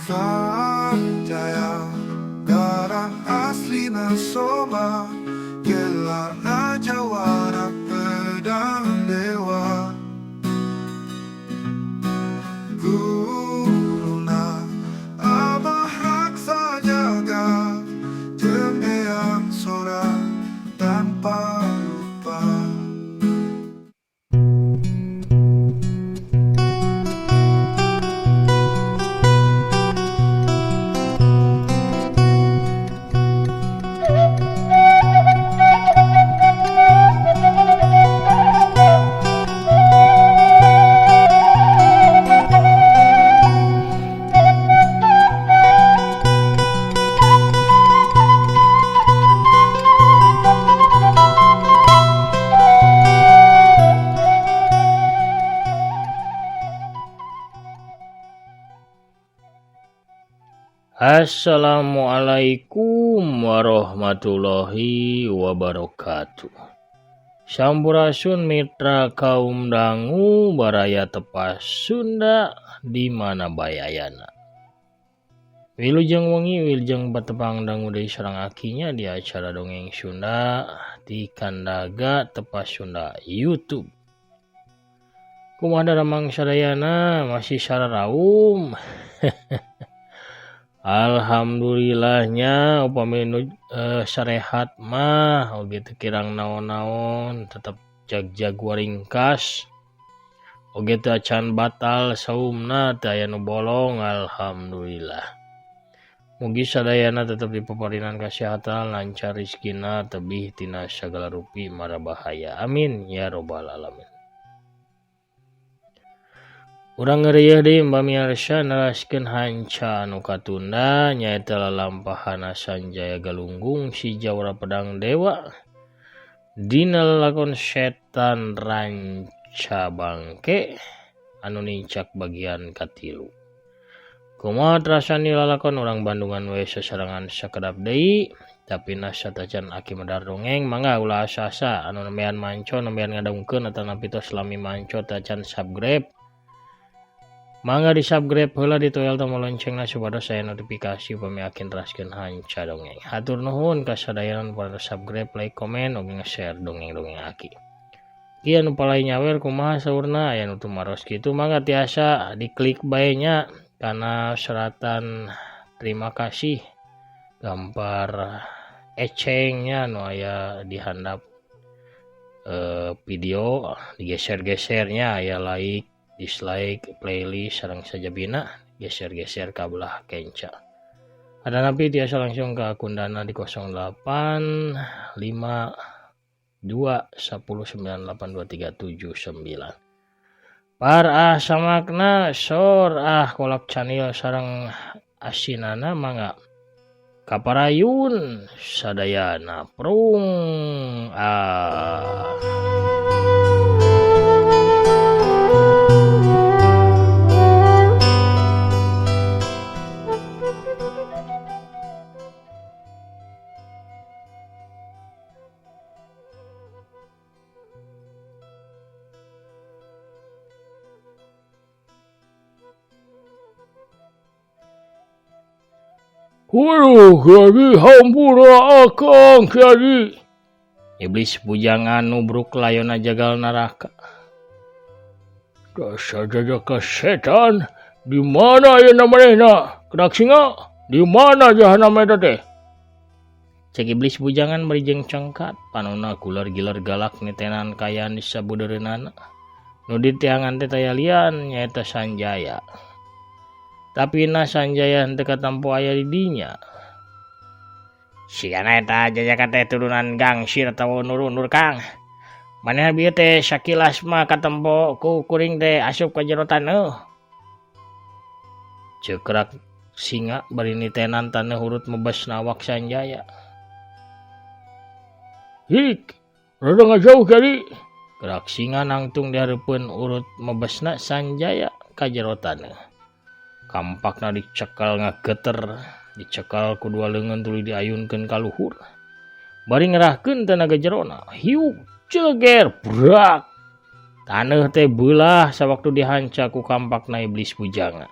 Sanjaya darah asli Nasoma Gela Raja Warak Pedang Dewa Guruna Abah Raksa Jaga Temeyang Sora tanpa lupa. Assalamualaikum warahmatullahi wabarakatuh. Sampurasun mitra kaum dangu baraya tepas Sunda di mana bayayana. Wilujeng wengi wilujeng batepang dangu deui sareng akinya di acara dongeng Sunda di Kandaga tepas Sunda YouTube. Kumaha daramang sadayana masih sararaum. Alhamdulillahnya upami sarehat mah oge teu kirang naon-naon tetep jag-jag waringkas oge teu acan batal saumna teu aya nu bolong alhamdulillah. Mugi sadayana tetep dipaparinan kasehatan lancar rezekina tebih tina sagala rupi mara bahaya amin ya robbal alamin. Urang ngeureuyeuh deui pamirsa naraskeun hanca anu katunda nyaeta lalampahana Sanjaya Galunggung si Jawara Pedang Dewa dina lelakon Setan Ranca Bangke anu nincak bagian katilu. Kumaha trasani lalakon urang Bandungan we sasarengan sakedap deui tapi nasatacan aki medar dongeng mangga ulah asa-asa anu nembean manco nembean ngadongkeun atanapi tos lami manco tacan subscribe. Mangga di subscribe heula ditoel tombol loncengna supados saya notifikasi upami akin raskeun hanca dongeng. Hatur nuhun kasadayan para subscribe, like, komen, oge nge-share dongeng-dongeng aki. Kieu anu palai nyawer kumaha saurna aya nu tumaros kitu mangga tiasa diklik bae nya kana seratan terima kasih gambar ecengnya anu aya di handap video digeser-gesernya aya like, dislike, playlist, sareng sajabina geser-geser ka belah kenca. Ada napi tiasa langsung ke akun Dana di 08 5 2 10 98 2379. Par samakna sor kolak canil sareng asinana mangga kaparayun sadayana prung Waduh, Kiai, hampura akang Kiai. Iblis bujangan nubruk layona jagal neraka. Dasar jajaka setan, di mana ya namanya? Kedak singa, di mana jahanam eta teh? Cek iblis bujangan merijeng cengkat, panuna kular gilar galak nitenan kayaan di sabudereunana. Nu ditiangan teh taya lian nyaeta Sanjaya. Tapi na Sanjaya henteu katampo aya di dinya. Sigana eta jajaka teh turunan gangsir atawa nur-nur Kang. Maneh bieu teh sakilas mah katempo ku kuring teh asup ka jero taneuh. Cekrak singa bari nitenan taneuh urut mebasna awak Sanjaya. Hik, rada ngajauh kali. Gerak singa nangtung dihareupeun urut mebasna Sanjaya ka jero taneuh. Kampakna dicekal ngageter, dicekal ku dua leungeun tuluy diayunkeun ka luhur. Bari ngerahkeun tenaga jerona, hiuk ceger brak. Taneuh teh beulah sawaktu dihanca ku kampakna iblis bujanga.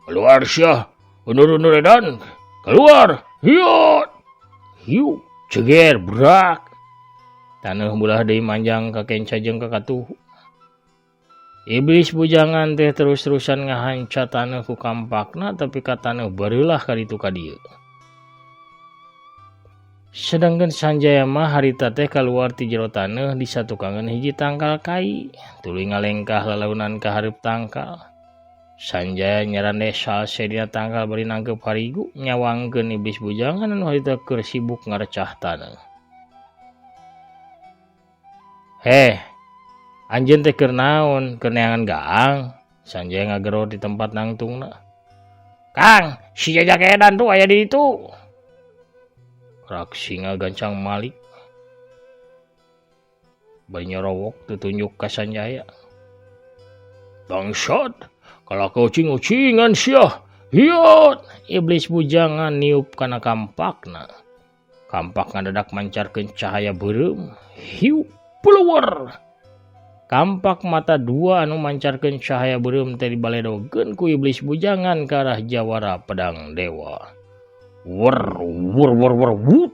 Keluar syah, undur-undur edan, keluar, hiut, hiu, ceger, berak. Tanah bulah deui manjang ka kenca jeung ka katuh. Iblis bujangan teh terus-terusan ngahanca tanah ku kampakna, tapi ka tanah bareulah ka ditu ka dieu. Sedangkan Sanjaya mah harita teh keluar ti jero tanah disatukangan hiji tangkal kai, tuluy ngalengkah lalaunan ka hareup tangkal. Sanjaya nyarande salse dina tangkal bari nangkep harigu nyawangkeun iblis bujangan anu harita keur sibuk ngarecah tanah. Heh, anjeun teh keur naon? Keur neangan gaang? Sanjaya ngagero di tempat nangtungna. Kang, si Jajak edan tuh aya di ditu. Raksi ngagancang Malik. Bari nyorowok tutunjuk ka Sanjaya. Bangsat, kalau kau ucing-ucingan syah, hiut. Iblis bujangan niup kana kampakna. Kampak ngadadak mancarkeun cahaya beureum. Hiu, puluwer. Kampak mata dua anu mancarkeun cahaya beureum teh dibaledogeun ku iblis bujangan ke arah jawara pedang dewa. Wer wer wer wer wut.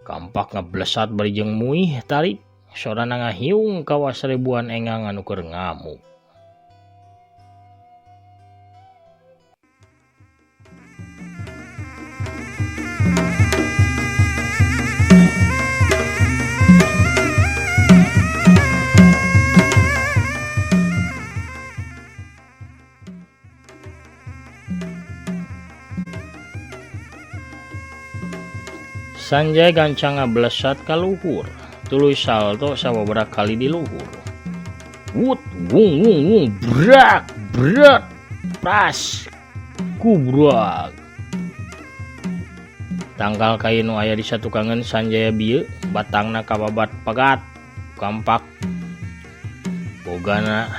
Kampak ngablesat bari jeung muih tarik sorana ngahiung kawas ribuan engang anu keur ngamuk. Sanjaya gancang ngablesat ka luhur, tuluy salto sababaraha kali di luhur. Wut, wung wung wung, brak, brak, pras, kubrak. Tangkal kayu nu aya di satukangan Sanjaya bieu, batangna kababat pagat, kampak. Bogana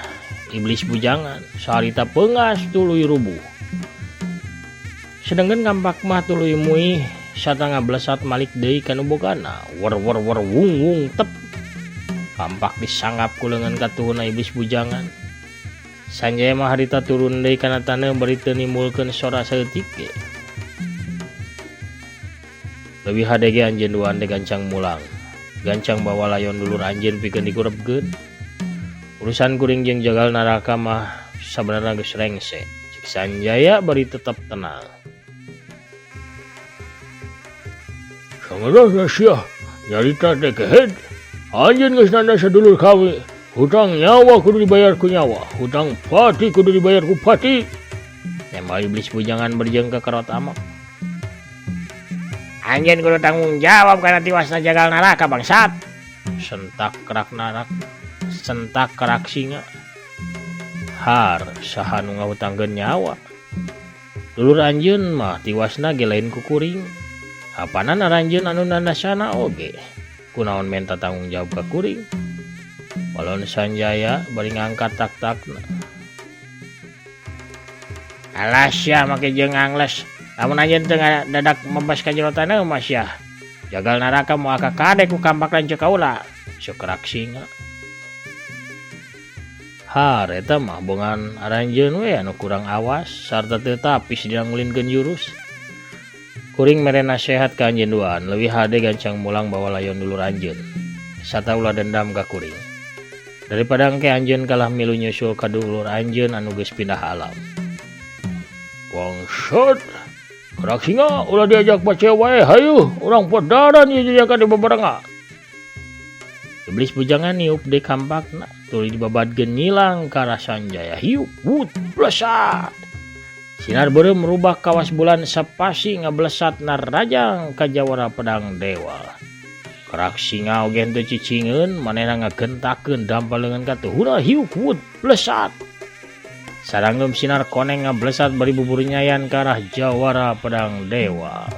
iblis bujangan, sarita peungas tuluy rubuh. Sedangkan kampak mah tuluy muih, sata ngablesat Malik deui kana bogana. Wer wer wer wung wung tep. Kampak disanggap ku leungeun katuhna iblis bujangan. Sanjaya mah harita turun deui kana taneuh bari teu nimulkeun sora saeutik ge. Leuwih hade ge anjeun duaan teh gancang mulang. Gancang bawa layon dulur anjeun pikeun dikurebkeun. Urusan kuring jeung jagal naraka mah sabenerna geus rengse. Cik Sanjaya bari tetep tenang. Sangaran syah, nyarita teh kehed. Anjeun geus nanda sadulur kami. Hutang nyawa kudu dibayar ku nyawa, hutang pati kudu dibayar ku pati. Tembak iblis bujangan berjeng ke kerot amak. Anjeun kudu tanggung jawab karena tiwasna jagal naraka bangsat. Sentak kerak singa. Har saha nu ngahutangkeun nyawa. Dulur anjeun mah tiwasna ge lain ku kuring. Apana naranjeun anu nandasana oge. Kunaon menta tanggung jawab ka kuring. Walon Sanjaya bari ngangkat tak-takna. Alas ya make jeung angles. Lamun anjeun teu dadak membas ka jero taneuh mah syah. Jagal naraka moal ka kade ku kampak lanceuk kaula. Syukrak singa. Har eta mah bongan aranjeun we anu kurang awas sarta teu tapis dina ngulingkeun jurus. Kuring mere nasehat ka anjeun duaan, leuwih hade gancang mulang bawa layon dulur anjeun. Sata ulah dendam ka kuring. Daripada engke anjeun kalah milu nyusul ka dulur anjeun anu geus pindah alam. Bangsat, kerak singa ulah diajak bace wae hayu, urang podaran ieu jajakan di babarenga. Iblis bujangan niup deui kampakna, tuluy dibabadkeun nyilang ka arah Sanjaya. Hiup, wut, blesat. Sinar beureum merubah kawas bulan sapasi ngablesat narajang ka jawara pedang dewa. Kerak singa oge henteu cicingeun manehna ngagentakeun dampal leungeun katuhna hiuk wut blesat. Sarangeum sinar koneng ngablesat bari bubur nyayan ka arah jawara pedang dewa.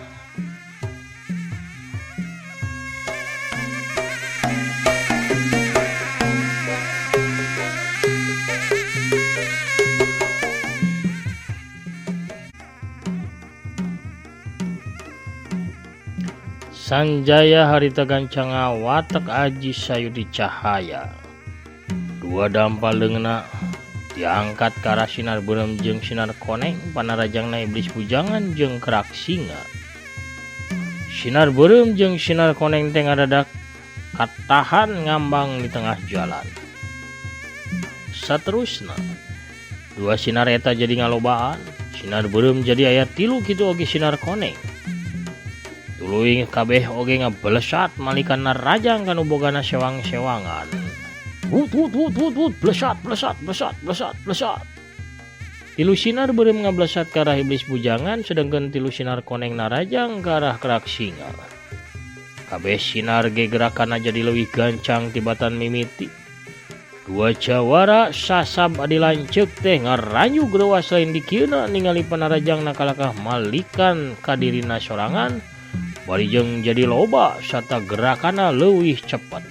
Sanjaya harita gancang watak aji sayudi cahaya. Dua dampal leungeunna diangkat ke arah sinar beureum jeung sinar koneng panarajangna iblis bujangan jeung kerak singa. Sinar beureum jeung sinar koneng teh ngadadak katahan ngambang di tengah jalan. Saterusna dua sinar eta jadi ngalobaan. Sinar beureum jadi aya 3 kitu oge sinar koneng. Tuluy kabeh oge ngabelesat malikanna rajang kanu bogana sewang-sewangan. Wut blesat. Tilu sinar beureum ngablesat ke arah iblis bujangan sedangkan tilu sinar koneng narajang ke arah kerak singa. Kabeh sinar ge gerakanna jadi leuwih gancang tibatan mimiti. Dua jawara sasab adi lanceuk teh ngaranyu geurewas lain dikieuna ningali panarajangna kalakah malikan ka dirina sorangan. Barijeng jadi loba sarta gerakanna leuwih cepet.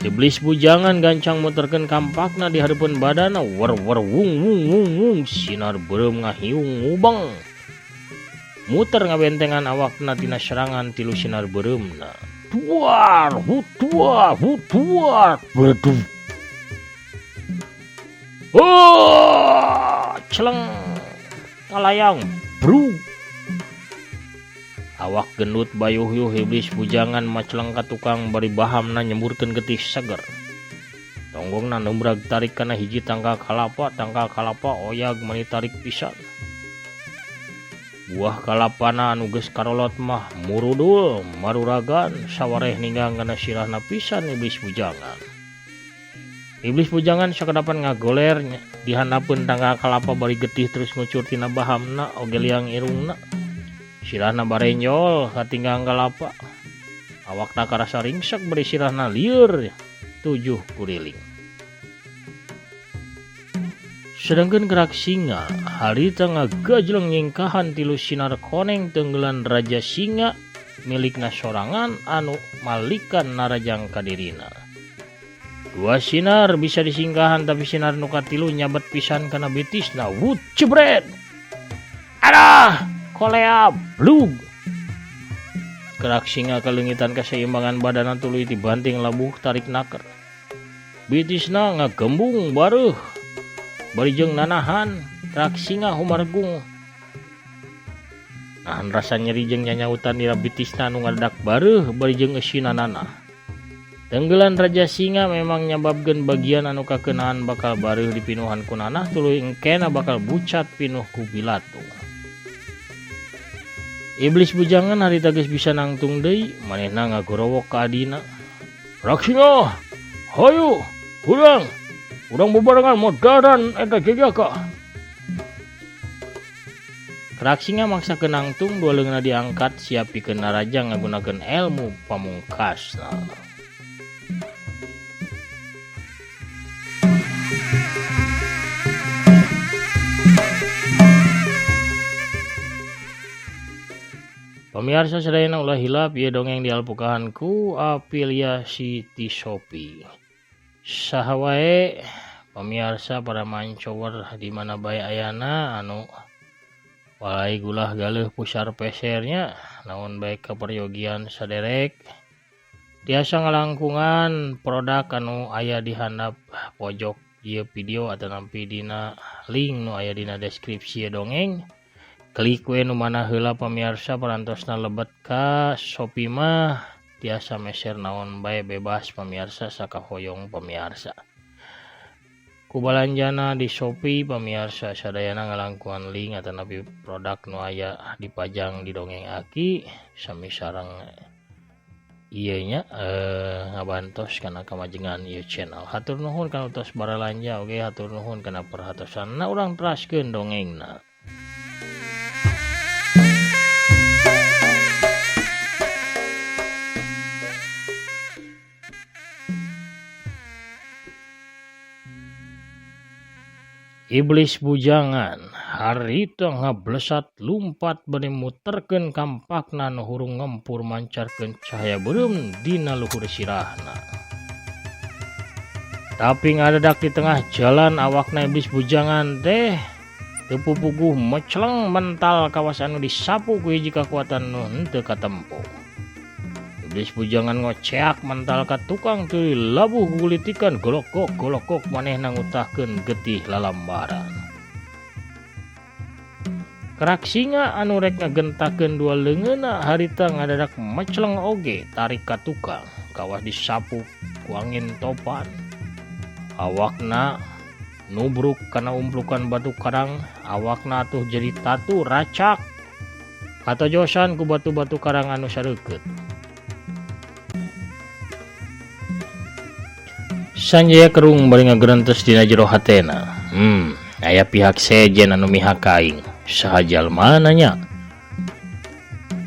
Iblis bujangan gancang muterkeun kampakna di hareupeun badana wer wung sinar beureum ngahiung ngubeng. Muter ngabentengan awakna tina serangan tilu sinar beureumna. Duar beduh. Celeng ngalayang bru. Awak gendut bayuh-yuh iblis bujangan maceleng ka tukang bari bahamna nyemburkeun getih seger. Tonggongna numrag tarik kana hiji tangkal kalapa oyag mani tarik pisan. Buah kalapana anu geus karolot mah murudul maruragan sawareh ninggang kana sirahna pisan iblis bujangan. Iblis bujangan sakedapan ngagoler dihandapeun tangkal kalapa bari getih terus ngucur tina bahamna oge liang irungna. Sirahna barenjol katinggang kalapa. Awakna karasa ringsek bari sirahna lieur 7 kuriling. Sedangkan kerak singa harita ngagajleng nyingkahan tilu sinar koneng tenggelan raja singa milikna sorangan anu malikan narajang kadirina. Dua sinar bisa disingkahan tapi sinar nu katilu nyabat pisan kana betisna wut jebret. Adah kolea blug. Kerak singa kalengitan keseimbangan badana tuluy dibanting labuh tarik naker. Betisna ngagembung bareuh. Barijeng nanahan kerak singa humargung. Nahan rasa nyeri jeung nyanyautan dina betisna nu ngadadak bareuh barijeng eusina nanah. Tenggelan raja singa memang nyababkeun bagian anu kakeunaan bakal bareuh dipinuhan ku nanah tuluy engkena bakal bucat pinuh ku bilatung. Iblis bujangan harita geus bisa nangtung deui manehna ngagorowok ka adina. Kerak singa, hayu, urang bebarengan modaran eta gegaka. Kerak singa maksakeun nangtung dua leungna diangkat siap pikeun narajang ngagunakeun ilmu pamungkasna. Pemirsa sadayana ulah hilap ieu dongeng dialpukahan ku afiliasi ti Shopee. Saha wae pamirsa para mancower di mana bae ayana anu walai gulah galeuh pusar pesernya naon bae kaperyogian saderek tiasa ngalangkungan produk anu aya di handap pojok ieu video atau nampi dina link nu aya dina deskripsi dongeng. Klik we nu mana heula pamirsa parantosna lebet ka Shopee mah tiasa meser naon bae bebas pamirsa sakahoyong pamirsa. Kubalanjana di Shopee pamirsa sadayana ngalangkungan link atau nabi produk nu aya dipajang di dongeng aki sami sareng ieu nya ngabantos kana kamajengan ieu channel. Hatur nuhun kana tos baralanja oge hatur nuhun kana perhatosanna urang teraskeun dongengna. Iblis bujangan harita ngablesat lumpat bade muterkeun kampakna nu hurung ngempur mancarkeun cahaya beureum dina luhur sirahna. Tapi ngadadak di tengah jalan awakna iblis bujangan teh teu pupuguh meceleng mental kawasan nu disapu ku hiji kakuatan nu henteu katempo. Iblis bujangan ngoceak mental ka tukang tuluy labuh gulitikan golokok manehna ngutahkeun getih lalambaran. Kerak singa anu rek ngagentakeun dua leungeunna harita ngadadak meceleng oge tarik ka tukang kawas disapu ku angin topan. Awakna nubruk kana umplukan batu karang, awakna atuh jadi tatu racak katojosan ku batu-batu karang anu sareukeut. Sanjaya kerung bari ngagerentos dina jero hatena. Aya pihak sejen anu mihak ka aing. Saha jalma nanya.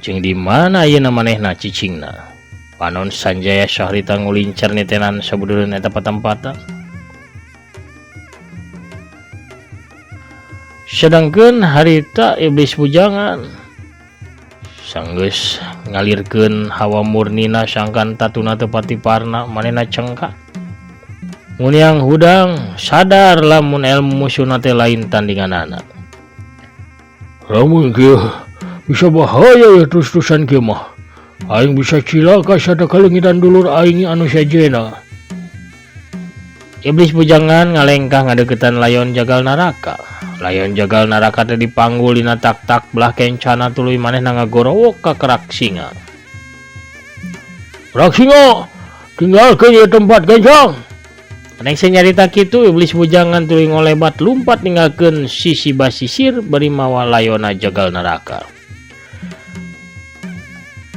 Jeung di mana ayeuna manehna cicingna? Panon Sanjaya saharita ngulincer nitenan sabudureun eta patempatan. Sedangkeun harita iblis bujangan sanggeus ngalirkeun hawa murnina sangkan tatuna teu patiparna manehna cengkak. Muniang hudang sadar lamun ilmu musuhna teh lain tandinganana. Lamun kieu bisa bahaya ya terus-terusan kieu mah. Aing bisa cilaka sada kalengitan dulur aing anu sajena. Iblis bujangan ngalengkah ngadeukeutan layon jagal naraka. Layon jagal naraka teh dipanggul dina tak-tak belah kencana tuluy manehna ngagorowok ka kerak singa. Kerak singa, tinggalkeun ieu tempat kencang. Neng nyarita kitu iblis bujangan tuluy ngolebat lumpat ninggalkeun sisi basisir bari mawa layona jagal neraka.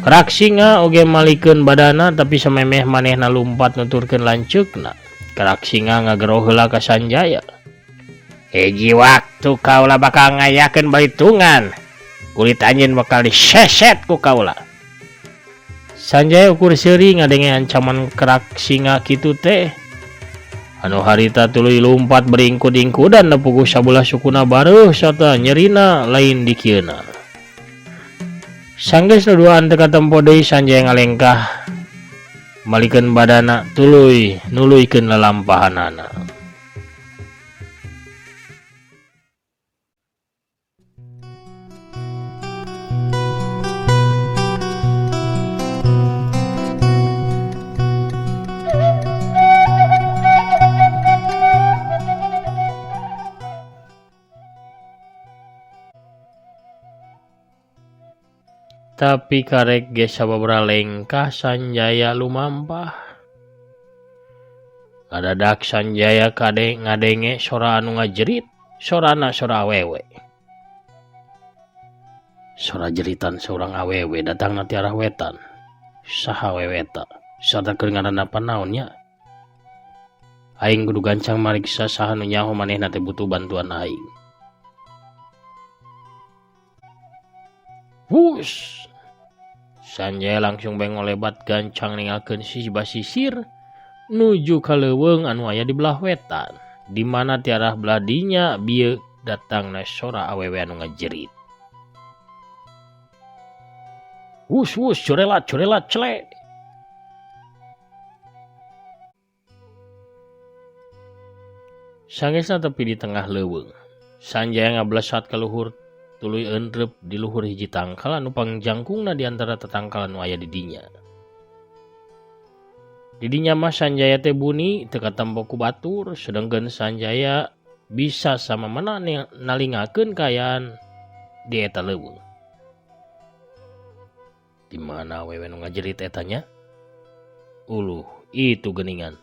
Kerak singa oge malikeun badana tapi samemeh manehna lumpat nuturkeun lanceukna. Kerak singa ngagero heula ka Sanjaya. Hiji waktu kaula bakal ngayakeun balitungan. Kulit anjeun bakal diseset ku kaula. Sanjaya ukur seuri ngadenge ancaman kerak singa kitu teh. Anu harita tuluy lumpat beringkud-ingkudan nepuguh sabelah sukuna bareuh sarta nyerina lain di kieuna. Sanggeus nuduhan teu katempo deui Sanjaya ngalengkah malikeun badana tuluy nuluykeun lalampahanana. Tapi karek ge sababaraha lengkah Sanjaya lumampah. Kadadak Sanjaya ngadenge sora anu ngajerit, sorana sora awewe. Sora jeritan seorang awewe datang ti arah wetan. Saha awewe eta? Sarta keur ngaranna panaon nya? Aing kudu gancang mariksa saha nu nyaho manehna teh butuh bantuan aing. Wush! Sanjaya langsung beng ngolebat gancang ninggalkeun sisi basisir nuju ka leuweung anu aya di belah wetan, di mana ti arah belah dinya bieu datangna sora awewe anu ngajerit. Wush wush curelat cele. Sangeusna tepi di tengah leuweung. Sanjaya ngablesat ka luhur tuluy eundreup di luhur hiji tangkal anu pangjangkungna di antara tatangkal anu aya di dinya. Di dinya mah Sanjaya teh buni teu katempo ku batur, sedengkeun Sanjaya bisa samemana nalingakeun kaayaan di eta leuweung. Di mana awewe nu ngajerit eta nya? Uluh, itu geuningan.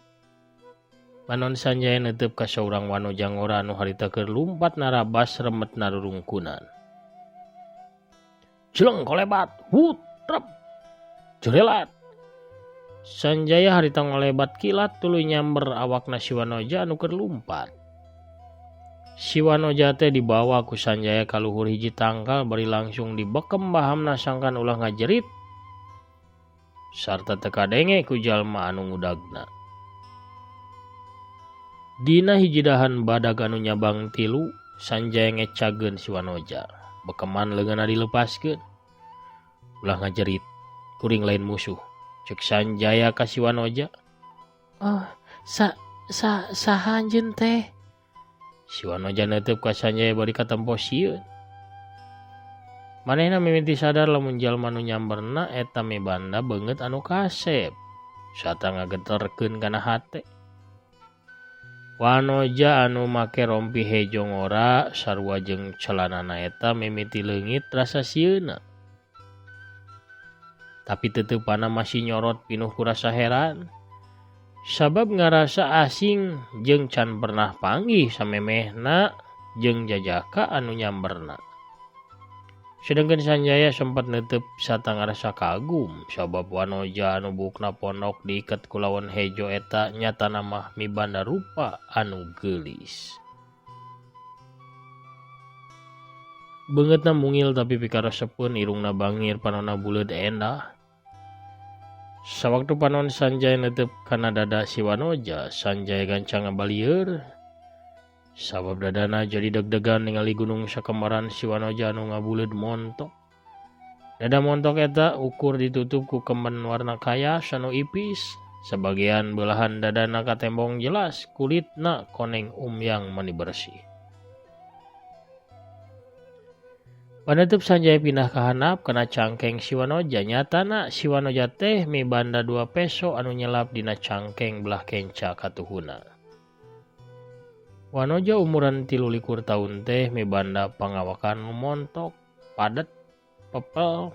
Panon Sanjaya neuteup ka saurang wano jangora anu harita keur lumpat narabas remet narurungkunan. Jeleng kolebat, hutrep, jurelat. Sanjaya harita ngolebat kilat tuluy nyamber awakna si Wanoja anu keur lumpat. Si Wanoja teh dibawa ku Sanjaya ka luhur hiji tangkal bari langsung dibekem bahamna sangkan ulah ngajerit sarta teu kadenge ku jalma anu ngudagna. Dina hiji dahan badag anu nyabang tilu, Sanjaya ngecageun si Wanoja. Bekeman leungeunna dilepaskeun. Ulah ngajerit, kuring lain musuh. Cek Sanjaya ka si Wanoja. Oh, saha anjeun teh? Si Wanoja neuteup ka Sanjaya bari katempo sieun. Manehna mimiti sadar lamun jalma nu nyamberna eta mibanda beungeut anu kasep. Sata ngageterkeun kana hate. Wanoja anu make rompi hejo ngora sarua jeung celanana eta mimiti leungit rasa sieuna. Tapi teteupana masih nyorot pinuh ku rasa heran. Sabab ngarasa asing jeung can pernah panggih samemehna jeung jajaka anu nyamberna. Sedangkan Sanjaya sempat netep sata ngarasa kagum sabab Wanoja anu bukna pondok diiket ku lawan hejo eta nyatana mah mibanda rupa anu geulis. Beungeutna mungil tapi pikaresepeun irungna bangir panonna buleud endah. Sawaktu panon Sanjaya netep kana dada si Wanoja, Sanjaya gancang ngabalieur. Sabab dadana jadi deg-degan ningali gunung sakembaran si Wanoja anu ngabuleud montok. Dada montok eta ukur ditutup ku kemben warna kayas anu ipis. Sebagian belahan dadana katembong jelas, kulitna koneng umyang mani bersih. Paneuteub Sanjaya pindah ka handap kana cangkeng si Wanoja. Nyatana si Wanoja teh mibanda 2 peso anu nyelap dina cangkeng belah kenca katuhuna. Wanoja umuran 23 tahun teh mibanda pangawakan nu montok, padet, pepel.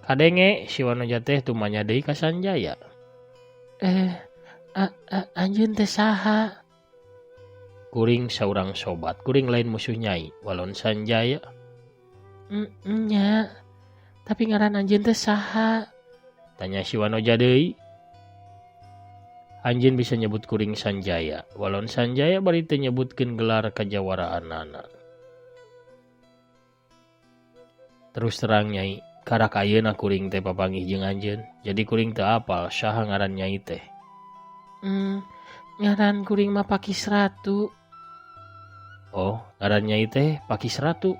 Kadenge si Wanoja teh tumanya deui ka Sanjaya. Anjeun teh saha? Kuring saurang sobat, kuring lain musuh Nyai, walon Sanjaya. Nya, tapi ngaran anjeun teh saha? Tanya si Wanoja deui. Anjeun bisa nyebut kuring Sanjaya, walon Sanjaya bari teu nyebutkeun gelar kajawaraanana. Terus terang Nyai, karak ayeuna kuring teh papanggih jeung anjeun, jadi kuring teu apal saha ngaran Nyai teh. Ngaran kuring mah Pakis Ratu. Oh, ngaran Nyai teh Pakis Ratu.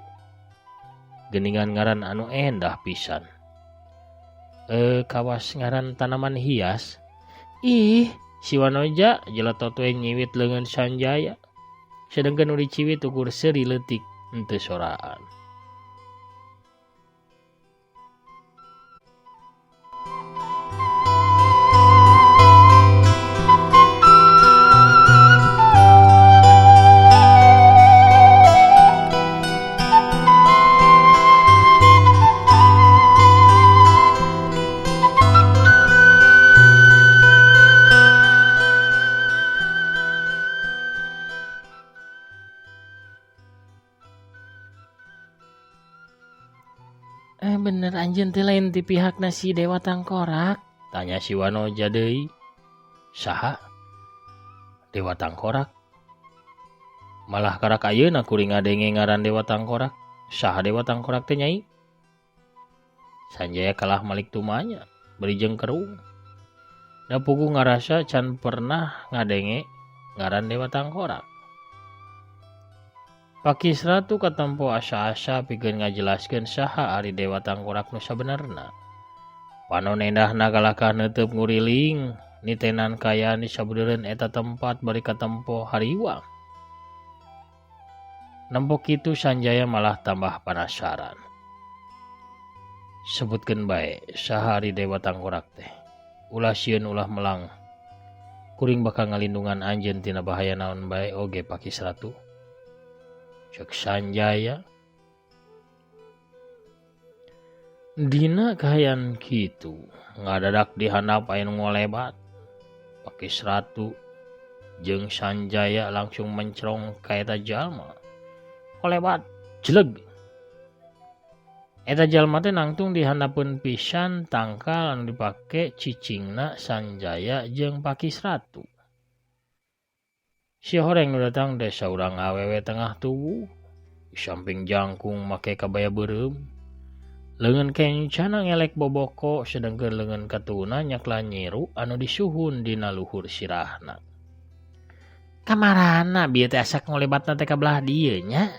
Geuningan ngaran anu endah pisan. Kawas ngaran tanaman hias. Ih, si Wanoja jeletot we nyiwit leungeun Sanjaya. Sedengkeun nu diciwit ukur seuri leutik henteu soraan. Bener anjeun teh lain ti pihakna si Dewa Tangkorak? Tanya si Wanoja deui. Saha? Dewa Tangkorak? Malah karak ayeuna kuring ngadenge ngaran Dewa Tangkorak. Saha Dewa Tangkorak teh Nyai? Sanjaya kalah malik tumanya, beri jengkerung. Da puguh ngarasa can pernah ngadenge ngaran Dewa Tangkorak. Pakis Ratu katempo asa-asa pikeun ngajelaskeun saha ari Dewa Tangkorak nu sabenerna. Panon endahna galakah neuteub nguriling nitenan kayaan di sabeureun eta tempat bari katempo hariwang. Nempo kitu Sanjaya malah tambah penasaran. Sebutkeun bae saha ari Dewa Tangkorak teh. Ulah sieun ulah melang. Kuring bakal ngalindungan anjeun tina bahaya naon bae oge Pakis Ratu. Cek Sanjaya. Dina kahayan kitu ngadadak di handap aya nu ngolebat. Pakis Ratu jeung Sanjaya langsung mencrong ka eta jalma. Ngolebat jeleg. Eta jalma teh nangtung di handapeun pisan tangkal anu dipake cicingna Sanjaya jeung Pakis Ratu. Si horeng nu datang teh saurang awewe tengah tubuh, di samping jangkung make kabaya beureum. Leungeun kencana ngelek boboko sedengkeun leungeun katuna nyakla nyiru anu disuhun dina luhur sirahna. Kamarana bieu teh asa ngolebatna teh ka belah dieu nya.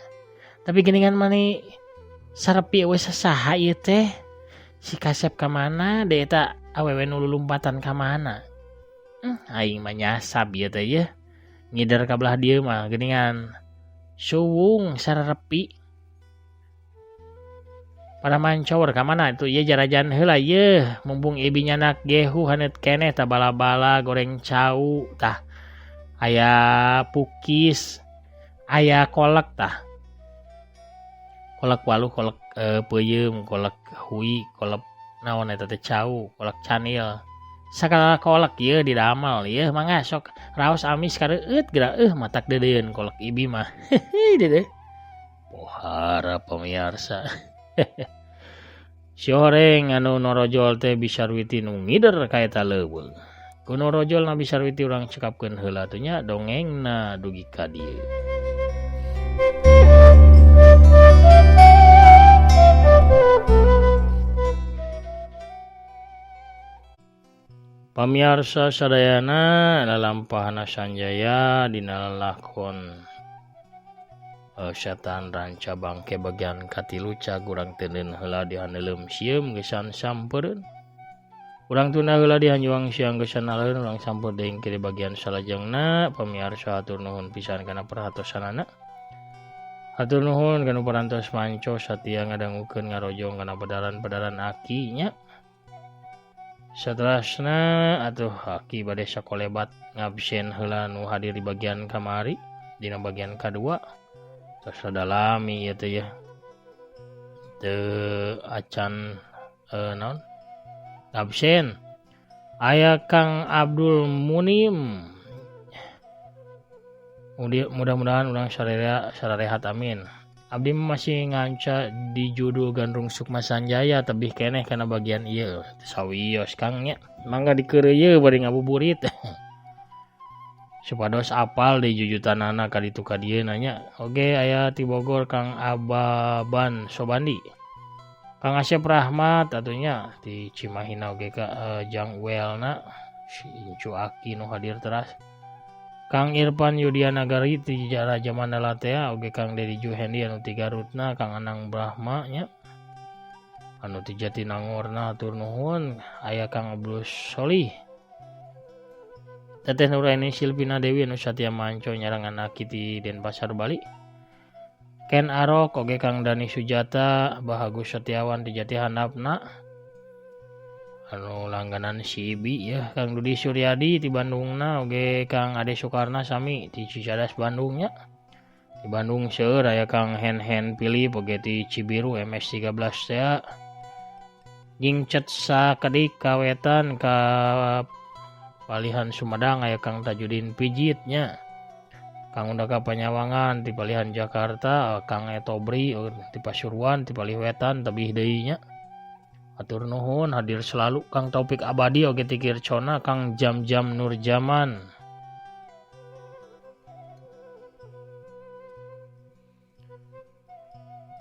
Tapi geuningan mani sarepi we sasaha ieu teh? Si kasep ka mana deui eta awewe nu lulumpatan ka mana? Aing mah nyasab ieu teh ye. Ngidar ka belah dieu mah geuningan suwung sarepi. pada mancor ka mana itu ieu jarajan heula ieu mumpung ibi nyanak gehu haneut keneh tah bala-bala goreng cau tah aya pukis aya kolak tah kolak waluh kolak peuyeum kolak hui kolak naon eta teh cau kolak canil sakala kolak ieu didamal ieu mangga sok raos amis kareueut geura matak dedeun kolak ibi mah deudeuh pohara pamirsa si horeng anu norojol teh bisarwiti nu ngider ka eta leuweung ku norojol na bisarwiti urang cekapkeun heula teh nya dongengna dugi ka dieu. Pamirsa sadayana lalampahan Sanjaya dina lakon setan ranca bangke bagian katilu cagurang teuneun heula di handeuleum sieum geusan sampeureun. Urang tunda heula di hanjuang siang geusan aleun urang sampeur deui ke bagian salajengna. Pamirsa hatur nuhun pisan kana perhatosanana. Hatur nuhun kana parantos manco satia ngadangukeun ngarojong kana padaran-padaran aki nya. Saterasna atuh aki bade sakolebat ngabsen heula nu hadir di bagian kamari dina bagian kadua. Tos sadalami ieu teh ya. Teu acan naon? Absen. Aya Kang Abdul Munim. Mudah-mudahan urang sarehat amin. Abdi masih nganca di judul Gandrung Sukma Sanjaya tebih keneh kana bagian ieu sawios Kang nya. Mangga dikeureuyeun bari ngabuburit. Supados apal di jujutanana ka ditu ka dieu nanya. Oge aya ti Bogor Kang Ababan Sobandi. Kang Asep Rahmat atunya ti Cimahina oge ka Jangwelna si Incu Aki nu hadir teras. Kang Irfan Yudiana Gari ti Raja Mandala teh oge Kang Dedi Juhendi anu ti Garutna Kang Anang Brahma nya. Anu ti Jatinangorna hatur nuhun aya Kang Abdul Solih. Teteh Nuraini Silvina Dewi anu satia manco nyarangan aki ti Denpasar Bali. Ken Arok oge Kang Dani Sujata Bahagus Setiawan di Jati Handapna. Anu langganan si Ibi ya Kang Dudi Suryadi di Bandungna oge Kang Ade Soekarna sami di Cicadas Bandungnya. Di Bandung seueur aya Kang Hen Philip oge di Cibiru MS13 teh. Jingcet sakedik kawetan ka Palihan Sumedang aya Kang Tajudin Pijitnya. Kang Undaka Panyawangan ti Palihan Jakarta, Kang Etobri ti Pasuruan ti Paliwetan tebih deui nya. Atur nuhun hadir selalu Kang Taufik Abadi oge ti Kircona, Kang Jam-Jam Nurjaman.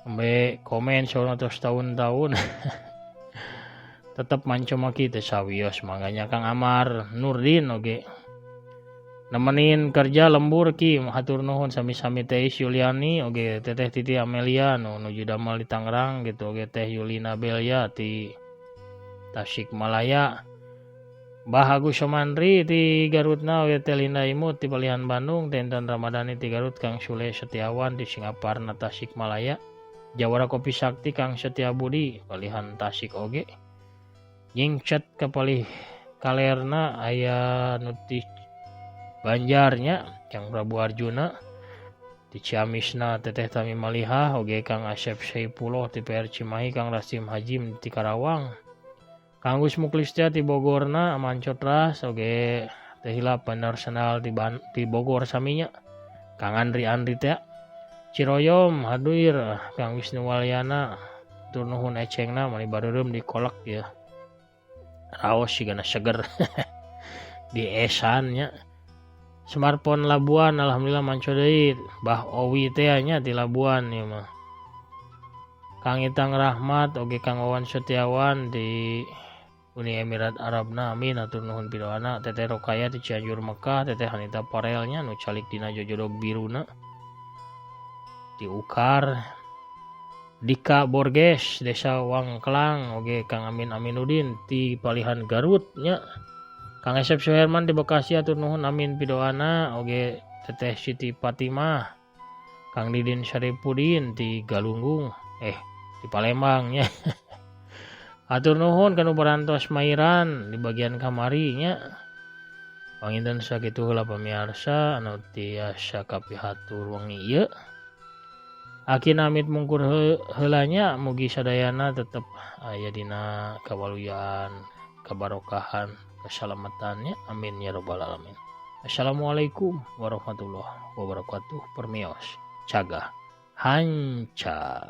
Sampai komen soalnya terus tahun-tahun. Tetap manco maki teh sawios manganya Kang Amar Nurdin oge nemenin kerja lembur ki hatur nuhun sami-sami teh Yuliani oge teteh Titi Amelia nuju damel di Tangerang gitu oge teh Yulina Belia ti Tasikmalaya. Bahagus Somandri ti Garutna oge teh Linda Imut ti Palihan Bandung, Tenten Ramadhani ti Garut, Kang Sule Setiawan ti Singaparna Tasikmalaya. Jawara Kopi Sakti Kang Setiabudi Palihan Tasik oge. Jingcet ke Palih Kalerna aya nuti Banjarnya Kang Prabu Arjuna di Ciamisna Teteh Tami Maliha oge Kang Asep Saipullah ti PR Cimahi, Kang Rasim Hajim ti Karawang, Kang Gus Muklistia ti Bogorna Mancotras oge teh hilap Nasional ti Bogor saminya, Kang Andri teh Ciroyom hadir Kang Wisnu Walyana tur nuhun ecengna mani bareureum di kolak ya. Raos sigana seger di esannya. Smartphone Labuan alhamdulillah manco deui Bah Owi teh nya ti Labuan ieu mah. Kang Itang Rahmat oge Kang Wawan Setiawan di Uni Emirat Arabna amin atur nuhun pidoana. Teteh Rokaya ti Cianjur Mekah, Teteh Hanita Parelnya nu calik dina jojodog biruna di Ukar. Dika Borges Desa Wangkelang oge Kang Amin Aminuddin ti Palihan Garut nya. Kang Asep Suherman di Bekasi atur nuhun amin pidoana oge Teteh Siti Fatimah. Kang Didin Syarifudin ti Galunggung di Palembangnya. Atur nuhun kanu parantos mairan di bagian kamarinya. Panginten sakitu heula pamirsa anu tiasa kapihatur wengi ieu. Aki namit mungkur heulanya mugi sadayana tetep aya dina kawaluyan, kabarokahan, keselamatannya. Amin ya rabbal alamin. Assalamualaikum warahmatullahi wabarakatuh. Permios Cagah Hanca.